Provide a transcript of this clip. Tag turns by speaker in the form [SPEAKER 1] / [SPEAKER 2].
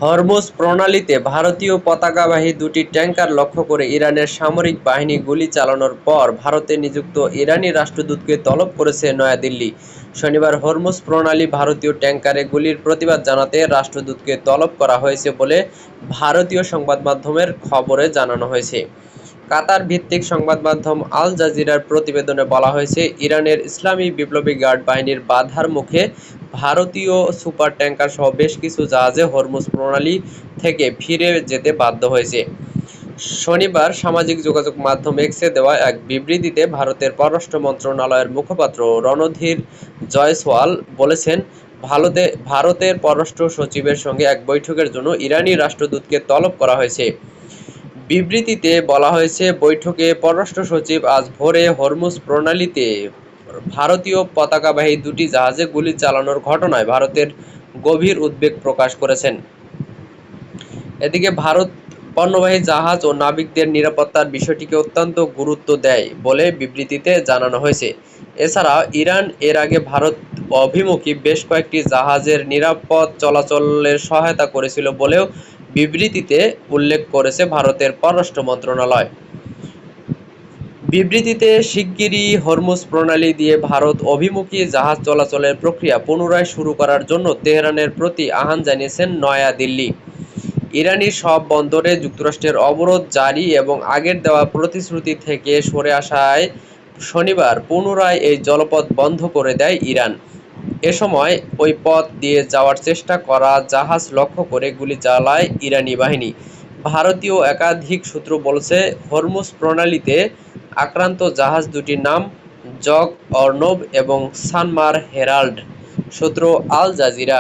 [SPEAKER 1] Hormuz প্রণালীতে ভারতীয় পতাকাবাহী দুটি tanker লক্ষ্য করে ইরানের সামরিক বাহিনী গুলি চালানোর পর ভারতে নিযুক্ত ইরানি রাষ্ট্রদূতকে তলব করেছে নয়াদিল্লি। শনিবার হরমুজ প্রণালী ভারতীয় ট্যাংকারে গুলির প্রতিবাদ জানাতে রাষ্ট্রদূতকে তলব করা হয়েছে বলে ভারতীয় সংবাদমাধ্যমের খবরে জানানো হয়েছে। কাতার ভিত্তিক সংবাদমাধ্যম আল জাজিরার প্রতিবেদনে বলা হয়েছে, ইরানের ইসলামী বিপ্লবী গার্ড বাহিনীর বাধার মুখে ভারতীয় সুপার ট্যাংকার সহ বেশ কিছু জাহাজে হরমুজ প্রণালী থেকে ফিরে যেতে বাধ্য হয়েছে। শনিবার সামাজিক যোগাযোগ মাধ্যম এক্সে দেওয়া এক বিবৃতিতে ভারতের পররাষ্ট্র মন্ত্রণালয়ের মুখপাত্র রণধীর জয়সওয়াল বলেছেন, ভারতের পররাষ্ট্র সচিবের সঙ্গে এক বৈঠকের জন্য ইরানি রাষ্ট্রদূতকে তলব করা হয়েছে। বিবৃতিতে বলা হয়েছে, বৈঠকে পররাষ্ট্র সচিব আজ ভোরে হরমুজ প্রণালীতে ভারতীয় পতাকাবাহী দুটি জাহাজে গুলি চালানোর ঘটনায় ভারতের গভীর উদ্বেগ প্রকাশ করেছেন। এদিকে ভারত পণ্যবাহী জাহাজ ও নাবিকদের নিরাপত্তার বিষয়টিকে অত্যন্ত গুরুত্ব দেয় বলে বিবৃতিতে জানানো হয়েছে। এছাড়া ইরান এর আগে ভারত অভিমুখী বেশ কয়েকটি জাহাজের নিরাপদ চলাচলের সহায়তা করেছিল বলেও বিবৃতিতে উল্লেখ করেছে ভারতের পররাষ্ট্র মন্ত্রণালয়। বিবৃতিতে শিগগিরই হরমুজ প্রণালী দিয়ে ভারত অভিমুখী জাহাজ চলাচলের প্রক্রিয়া পুনরায় শুরু করার জন্য তেহরানের প্রতি আহ্বান জানিয়েছেন নয়াদিল্লি। ইরানি সব বন্দরে যুক্তরাষ্ট্রের অবরোধ জারি এবং আগের দেওয়া প্রতিশ্রুতি থেকে সরে আসায় শনিবার পুনরায় এই জলপথ বন্ধ করে দেয় ইরান। এ সময় ওই পথ দিয়ে যাওয়ার চেষ্টা করা জাহাজ লক্ষ্য করে গুলি চালায় ইরানি বাহিনী। ভারতীয় একাধিক সূত্র বলছে, হরমুজ প্রণালীতে আক্রান্ত জাহাজ দুটির নাম জগ অর্ণব এবং সানমার হেরাল্ড। সূত্র আল জাজিরা।